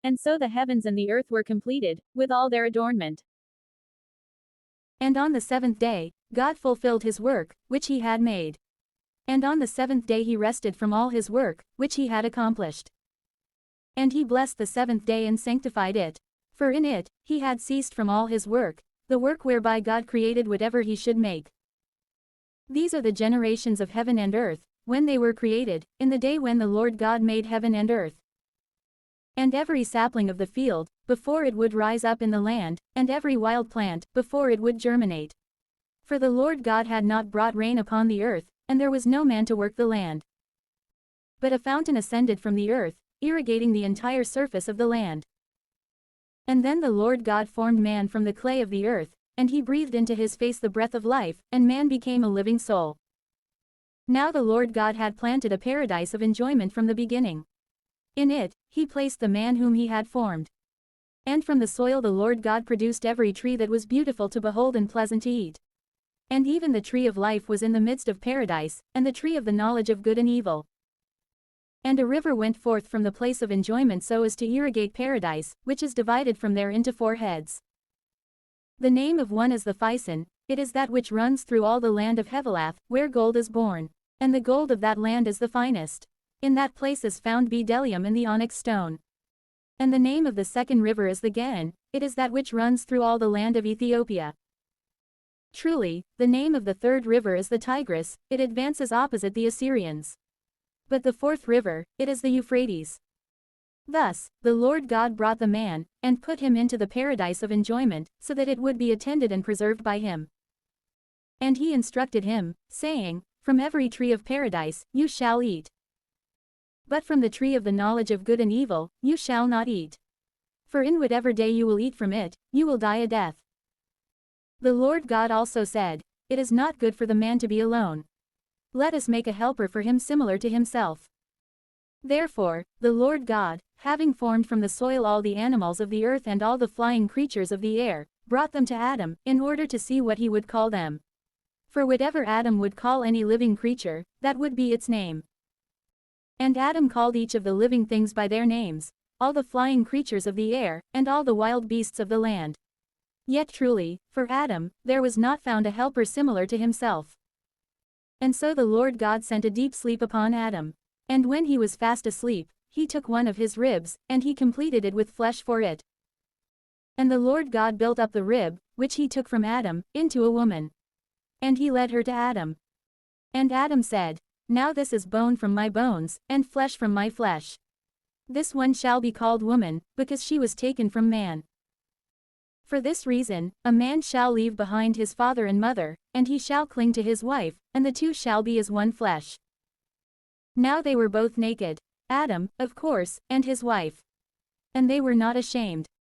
And so the heavens and the earth were completed, with all their adornment. And on the seventh day, God fulfilled his work, which he had made. And on the seventh day he rested from all his work, which he had accomplished. And he blessed the seventh day and sanctified it. For in it, he had ceased from all his work, the work whereby God created whatever he should make. These are the generations of heaven and earth, when they were created, in the day when the Lord God made heaven and earth. And every sapling of the field, before it would rise up in the land, and every wild plant, before it would germinate. For the Lord God had not brought rain upon the earth, and there was no man to work the land. But a fountain ascended from the earth, irrigating the entire surface of the land. And then the Lord God formed man from the clay of the earth, and he breathed into his face the breath of life, and man became a living soul. Now the Lord God had planted a paradise of enjoyment from the beginning. In it, he placed the man whom he had formed. And from the soil the Lord God produced every tree that was beautiful to behold and pleasant to eat. And even the tree of life was in the midst of paradise, and the tree of the knowledge of good and evil. And a river went forth from the place of enjoyment so as to irrigate paradise, which is divided from there into 4 heads. The name of one is the Physon, it is that which runs through all the land of Hevelath, where gold is born. And the gold of that land is the finest. In that place is found bdellium and the onyx stone. And the name of the second river is the Gihon, it is that which runs through all the land of Ethiopia. Truly, the name of the third river is the Tigris, it advances opposite the Assyrians. But the fourth river, it is the Euphrates. Thus, the Lord God brought the man, and put him into the paradise of enjoyment, so that it would be attended and preserved by him. And he instructed him, saying, From every tree of paradise, you shall eat. But from the tree of the knowledge of good and evil, you shall not eat. For in whatever day you will eat from it, you will die a death. The Lord God also said, It is not good for the man to be alone. Let us make a helper for him similar to himself. Therefore, the Lord God, having formed from the soil all the animals of the earth and all the flying creatures of the air, brought them to Adam, in order to see what he would call them. For whatever Adam would call any living creature, that would be its name. And Adam called each of the living things by their names, all the flying creatures of the air, and all the wild beasts of the land. Yet truly, for Adam, there was not found a helper similar to himself. And so the Lord God sent a deep sleep upon Adam. And when he was fast asleep, he took one of his ribs, and he completed it with flesh for it. And the Lord God built up the rib, which he took from Adam, into a woman. And he led her to Adam. And Adam said, Now this is bone from my bones, and flesh from my flesh. This one shall be called woman, because she was taken from man. For this reason, a man shall leave behind his father and mother, and he shall cling to his wife, and the two shall be as one flesh. Now they were both naked, Adam, of course, and his wife. And they were not ashamed.